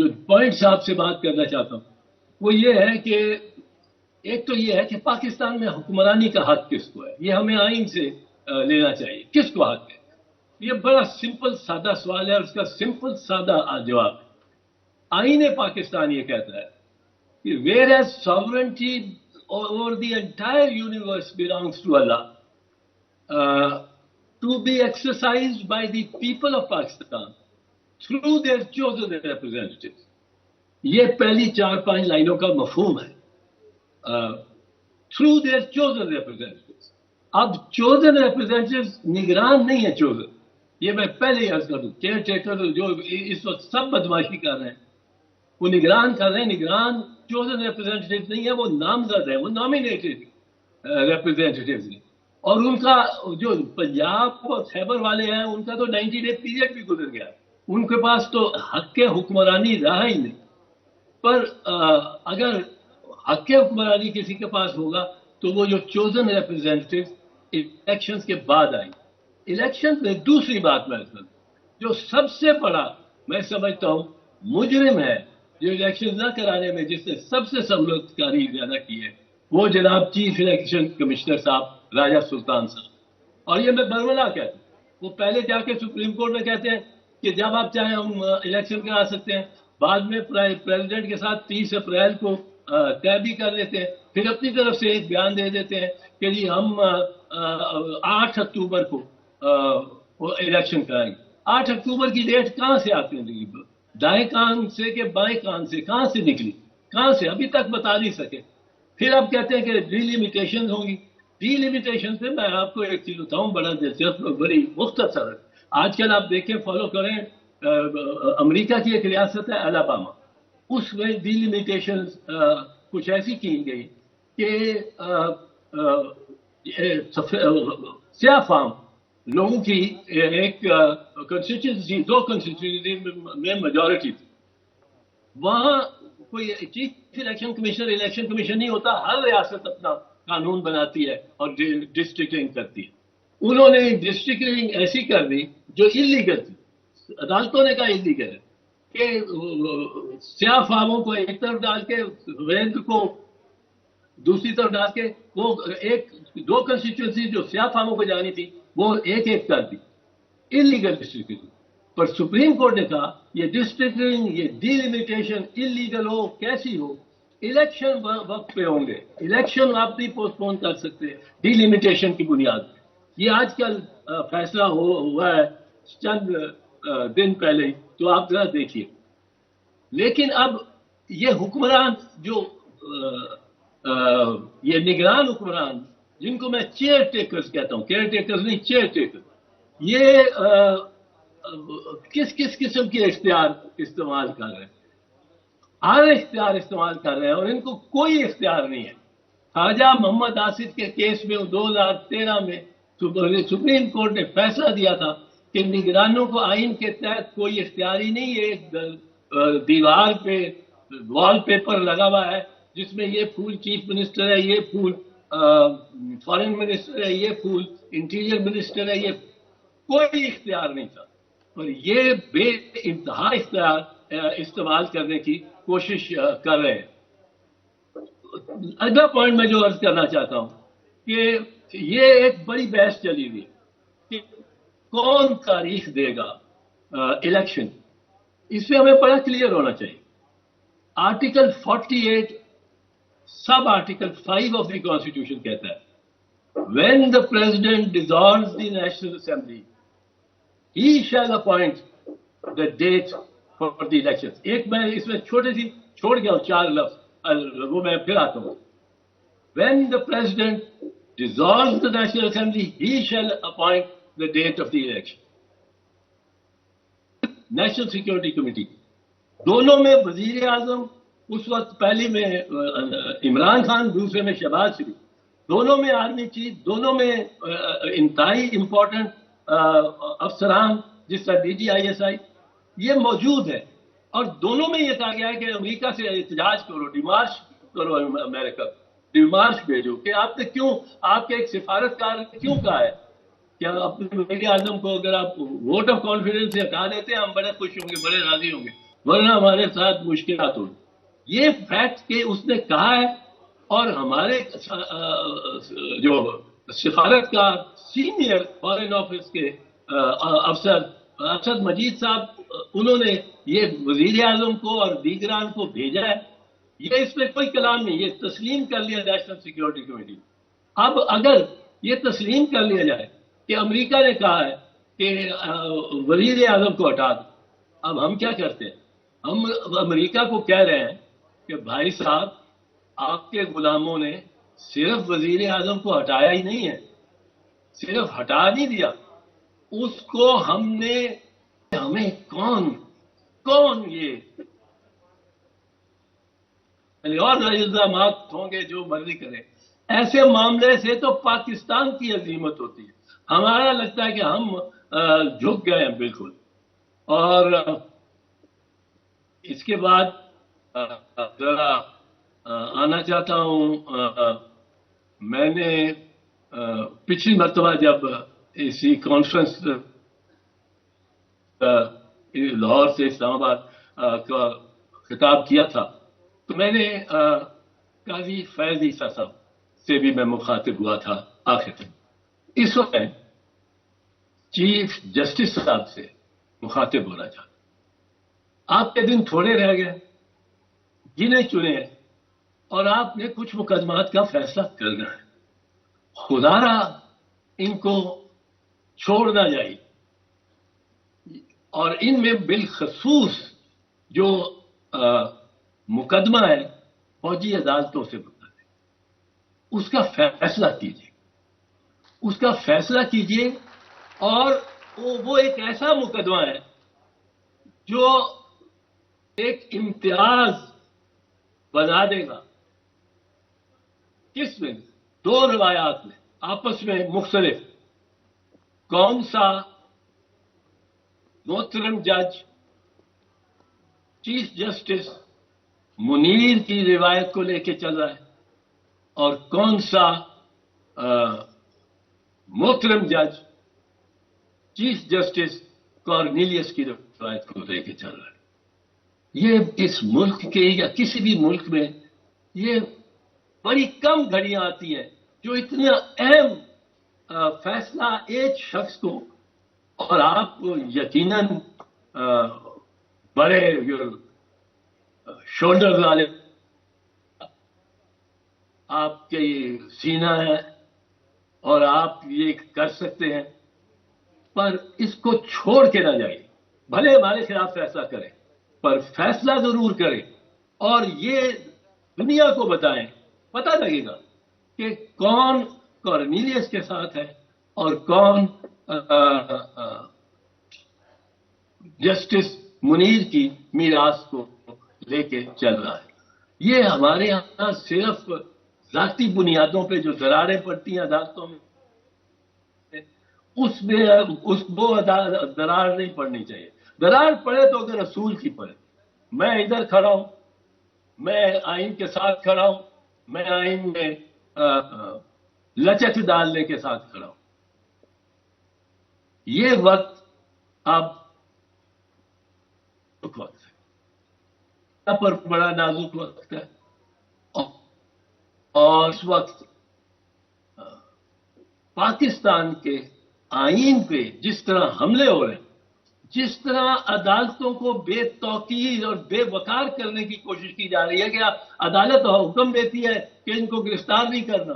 جو پوائنٹس آپ سے بات کرنا چاہتا ہوں وہ یہ ہے کہ ایک تو یہ ہے کہ پاکستان میں حکمرانی کا حق کس کو ہے، یہ ہمیں آئین سے لینا چاہیے، کس کو حق ہے؟ یہ بڑا سمپل سادہ سوال ہے اور اس کا سمپل سادہ جواب ہے۔ آئین پاکستان یہ کہتا ہے کہ whereas sovereignty over the entire universe belongs to Allah to be exercised by the people of Pakistan through their chosen representative. یہ پہلی 4-5 لائنوں کا مفہوم ہے، تھرو دیئر چوزن ریپرزینٹیو۔ اب چوزن ریپرزینٹیو نگران نہیں ہے چوزن، یہ میں پہلے ہی عرض کر دوں، کیئر ٹیکر جو اس وقت سب بدماشی کر رہے ہیں وہ نگران کر رہے ہیں، نگران چوزن ریپرزینٹیو نہیں ہے، وہ نامزد ہے، وہ نامینیٹڈ ریپرزینٹیوز ہیں۔ اور ان کا جو پنجاب اور خیبر والے ہیں ان کا تو 90 ڈے پیریڈ بھی گزر گیا، ان کے پاس تو حق حکمرانی رہا ہی نہیں۔ پر اگر حق حکمرانی کسی کے پاس ہوگا تو وہ جو چوزن ریپرزینٹیو الیکشنز کے بعد آئیں۔ الیکشن میں دوسری بات میں جو سب سے بڑا میں سمجھتا ہوں مجرم ہے جو الیکشن نہ کرانے میں جس نے سب سے سہولت کاری زیادہ کی ہے، وہ جناب چیف الیکشن کمشنر صاحب راجہ سلطان صاحب۔ اور یہ میں برملا کہتا ہوں، وہ پہلے جا کے سپریم کورٹ میں کہتے ہیں کہ جب آپ چاہیں ہم الیکشن کرا سکتے ہیں، بعد میں پریزیڈنٹ کے ساتھ 30 اپریل کو طے بھی کر لیتے ہیں، پھر اپنی طرف سے ایک بیان دے دیتے ہیں کہ جی ہم 8 اکتوبر کو الیکشن کرائیں گے۔ 8 اکتوبر کی ڈیٹ کہاں سے آتی ہے؟ دائیں کان سے کہ بائیں کان سے کہاں سے نکلی؟ کہاں سے؟ ابھی تک بتا نہیں سکے۔ پھر آپ کہتے ہیں کہ ڈی لیمیٹیشن ہوں گی۔ ڈی لیمیٹیشن سے میں آپ کو ایک چیز بتاؤں بڑا دلچسپ، بڑی مختصر ہے۔ آج کل آپ دیکھیں، فالو کریں، امریکہ کی ایک ریاست ہے الاباما، اس میں ڈی لیمیٹیشن کچھ ایسی کی گئی کہ سیاہ فام لوگوں کی ایک کنسٹیٹوئنسی، 2 کنسٹیٹوئنسی میں میجورٹی تھی۔ وہاں کوئی chief election commissioner election commission نہیں ہوتا، ہر ریاست اپنا قانون بناتی ہے اور ڈسٹرکٹنگ کرتی ہے۔ انہوں نے ڈسٹرکٹنگ ایسی کر دی جو انلیگل تھی، عدالتوں نے کہا انلیگل ہے، کہ سیاہ فاموں کو ایک طرف ڈال کے ریند کو دوسری طرف ڈال کے وہ 2 کنسٹیٹوئنسی جو سیاہ فاموں کو جانی تھی وہ ایک کر دی، انلیگل ڈسٹرکٹنگ۔ پر سپریم کورٹ نے کہا یہ ڈسٹرکٹنگ، یہ ڈی لیمیٹیشن انلیگل ہو کیسی ہو، الیکشن وقت پہ ہوں گے، الیکشن آپ نہیں پوسٹ پون کر سکتے ڈی لیمیٹیشن کی بنیاد پہ۔ یہ آج کل فیصلہ ہوا ہے چند دن پہلے ہی، تو آپ ذرا دیکھیے۔ لیکن اب یہ حکمران جو یہ نگران حکمران جن کو میں چیئر ٹیکرز کہتا ہوں، کیئر ٹیکرز نہیں، چیئر ٹیکر، یہ کس قسم کے اختیار استعمال کر رہے ہیں؟ ہر اختیار استعمال کر رہے ہیں اور ان کو کوئی اختیار نہیں ہے۔ خواجہ محمد آصف کے کیس میں 2013 میں سپریم کورٹ نے فیصلہ دیا تھا کہ نگرانوں کو آئین کے تحت کوئی اختیار ہی نہیں ہے۔ دیوار پہ وال پیپر لگا ہوا ہے جس میں یہ پھول چیف منسٹر ہے، یہ پھول فارن منسٹر ہے، یہ پھول انٹیریئر منسٹر ہے، یہ کوئی اختیار نہیں تھا۔ اور یہ بے انتہا اختیار استعمال کرنے کی کوشش کر رہے ہیں۔ اگلا پوائنٹ میں جو عرض کرنا چاہتا ہوں کہ یہ ایک بڑی بحث چلی ہوئی کہ کون تاریخ دے گا الیکشن، اس میں ہمیں بڑا کلیئر ہونا چاہیے۔ Article 48 sub article 5 of the constitution کہتا ہے when the president dissolves the national assembly he shall appoint the date for the elections۔ ایک میں اس میں چھوٹی سی چھوڑ گیا ہوں 4 لفظ، وہ میں پھر آتا ہوں۔ when the president dissolves the national assembly he shall appoint the date of the election۔ National security committee دونوں میں وزیر اعظم اس وقت، پہلی میں عمران خان، دوسرے میں شہباز شریف، دونوں میں آرمی چیف، دونوں میں انتہائی امپورٹنٹ افسران جس طرح D G I S I, یہ موجود ہے۔ اور دونوں میں یہ کہا گیا ہے کہ امریکہ سے احتجاج کرو، ڈیمارش کرو، امریکہ ڈیمارش بھیجو کہ آپ نے کیوں، آپ کے ایک سفارتکار نے کیوں کہا ہے کہ اپنے وزیر اعظم کو اگر آپ ووٹ آف کانفیڈنس سے ہٹا دیتے ہیں ہم بڑے خوش ہوں گے، بڑے راضی ہوں گے۔ ورنہ ہمارے ساتھ مشکلات ہوئی. یہ فیکٹ کہ اس نے کہا ہے، اور ہمارے جو سفارتکار سینئر فارن آفس کے افسر اسد مجید صاحب، انہوں نے یہ وزیر اعظم کو اور دیگران کو بھیجا ہے. یہ اس میں کوئی کلام نہیں، یہ تسلیم کر لیا نیشنل سیکیورٹی کمیٹی. اب اگر یہ تسلیم کر لیا جائے کہ امریکہ نے کہا ہے کہ وزیر اعظم کو ہٹا دو، اب ہم کیا کرتے ہیں؟ ہم امریکہ کو کہہ رہے ہیں کہ بھائی صاحب، آپ کے غلاموں نے صرف وزیر اعظم کو ہٹایا ہی نہیں ہے، صرف ہٹا نہیں دیا، اس کو ہمیں کون یہ اور الزامات ہوں گے جو مرضی کرے. ایسے معاملے سے تو پاکستان کی عظیمت ہوتی ہے. ہمارا لگتا ہے کہ ہم جھک گئے ہیں بالکل. اور اس کے بعد ذرا آنا چاہتا ہوں، میں نے پچھلی مرتبہ جب اسی کانفرنس لاہور سے اسلام آباد کا خطاب کیا تھا، تو میں نے قاضی فیض عیسیٰ صاحب سے بھی میں مخاطب ہوا تھا آخر. اس وقت میں چیف جسٹس صاحب سے مخاطب ہونا چاہتا. آپ کے دن تھوڑے رہ گئے، گنے چنے ہیں، اور آپ نے کچھ مقدمات کا فیصلہ کرنا ہے. خدا را ان کو چھوڑنا چاہیے، اور ان میں بالخصوص جو مقدمہ ہے فوجی عدالتوں سے متعلق، اس کا فیصلہ کیجیے، اس کا فیصلہ کیجیے. اور وہ ایک ایسا مقدمہ ہے جو ایک امتیاز بنا دے گا. کس میں؟ دو روایات میں آپس میں مختلف. کون سا محترم جج چیف جسٹس منیر کی روایت کو لے کے چل رہا ہے، اور کون سا محترم جج چیف جسٹس کارنیلیس کی روایت کو لے کے چل رہا ہے. یہ اس ملک کے یا کسی بھی ملک میں یہ بڑی کم گھڑیاں آتی ہیں جو اتنا اہم فیصلہ ایک شخص کو، اور آپ کو یقیناً بڑے شولڈر والے آپ کے سینہ ہے اور آپ یہ کر سکتے ہیں، پر اس کو چھوڑ کے نہ جائیں. بھلے ہمارے خلاف فیصلہ کریں، پر فیصلہ ضرور کریں، اور یہ دنیا کو بتائیں. پتہ لگے گا کہ کون کارنیلیس کے ساتھ ہے اور کون جسٹس منیر کی میراث کو لے کے چل رہا ہے. یہ ہمارے یہاں صرف ذاتی بنیادوں پہ جو دراریں پڑتی ہیں عدالتوں میں، وہ درار نہیں پڑنی چاہیے. درار پڑے تو اگر اصول کی پڑے. میں ادھر کھڑا ہوں، میں آئین کے ساتھ کھڑا ہوں، میں آئین میں لچک ڈالنے کے ساتھ کھڑا ہوں. یہ وقت اب وقت ہے پر بڑا نازک وقت ہے، اور اس وقت پاکستان کے آئین پہ جس طرح حملے ہو رہے ہیں، جس طرح عدالتوں کو بے توقیر اور بے وقار کرنے کی کوشش کی جا رہی ہے کہ عدالت حکم دیتی ہے کہ ان کو گرفتار نہیں کرنا،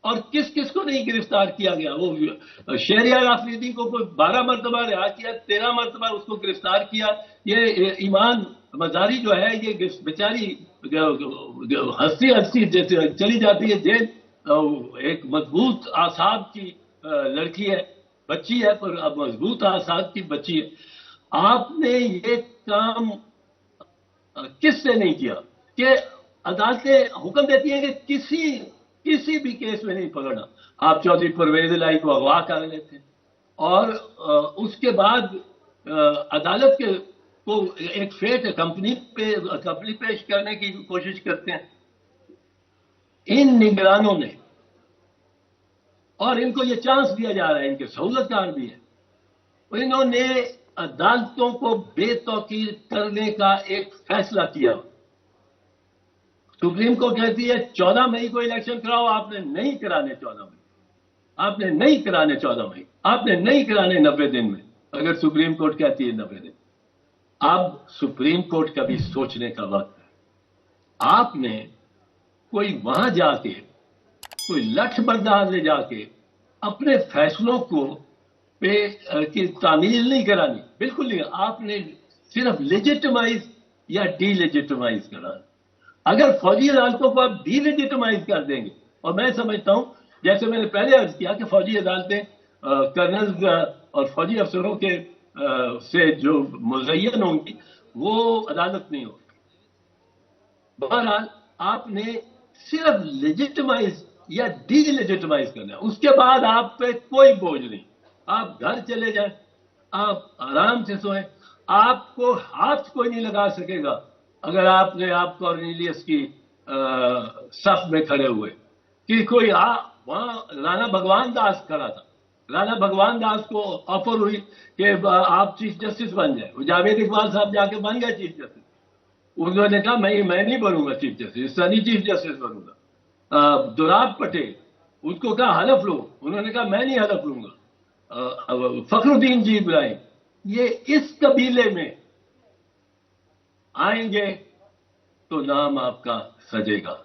اور کس کس کو نہیں گرفتار کیا گیا. وہ شہریار آفریدی کو کوئی 12 مرتبہ رہا کیا، 13 مرتبہ اس کو گرفتار کیا. یہ ایمان مزاری جو ہے، یہ بیچاری ہنستی چلی جاتی ہے جیل. ایک مضبوط اعصاب کی لڑکی ہے، بچی ہے، پر اب مضبوط اعصاب کی بچی ہے. آپ نے یہ کام کس سے نہیں کیا کہ عدالتیں حکم دیتی ہیں کہ کسی بھی کیس میں نہیں پکڑنا. آپ چودھری پرویز الہی کو اغوا کر لیتے ہیں، اور اس کے بعد عدالت کے کو ایک فیک کمپنی پیش کرنے کی کوشش کرتے ہیں. ان نگرانوں نے، اور ان کو یہ چانس دیا جا رہا ہے، ان کے سہولت کار بھی ہے، انہوں نے عدالتوں کو بے توقیر کرنے کا ایک فیصلہ کیا. سپریم کورٹ کہتی ہے 14 مئی کو الیکشن کراؤ، آپ نے نہیں کرانے 14 مئی، آپ نے نہیں کرانے 14 مئی، آپ نے نہیں کرانے 90 دن میں. اگر سپریم کورٹ کہتی ہے 90 دن، اب سپریم کورٹ کا بھی سوچنے کا وقت ہے. آپ نے کوئی وہاں جا کے کوئی لٹھ بردار لے جا کے اپنے فیصلوں کو کی تعمیل نہیں کرانی، بالکل نہیں. آپ نے صرف لیجیٹمائز یا ڈی لیجیٹمائز کرانا. اگر فوجی عدالتوں کو آپ ڈی لیجیٹمائز کر دیں گے، اور میں سمجھتا ہوں جیسے میں نے پہلے عرض کیا کہ فوجی عدالتیں کرنل اور فوجی افسروں کے سے جو مزین ہوں گی وہ عدالت نہیں ہوگی. بہرحال آپ نے صرف لیجیٹمائز یا ڈی لیجیٹمائز کرنا ہے، اس کے بعد آپ پہ کوئی بوجھ نہیں. آپ گھر چلے جائیں، آپ آرام سے سوئیں، آپ کو ہاتھ کوئی نہیں لگا سکے گا اگر آپ نے آپ کارنیلیس کی صف میں کھڑے ہوئے کہ کوئی وہاں رانا بھگوان داس کھڑا تھا. رانا بھگوان داس کو آفر ہوئی کہ آپ چیف جسٹس بن جائیں. جاوید اقبال صاحب جا کے بن گئے چیف جسٹس. انہوں نے کہا میں نہیں بنوں گا چیف جسٹس، سنی چیف جسٹس بنوں گا. دوراب پٹیل، ان کو کہا حلف لو، انہوں نے کہا میں نہیں حلف لوں گا. فخر الدین جی ابراہیم، یہ اس قبیلے میں آئیں گے تو نام آپ کا سجے گا.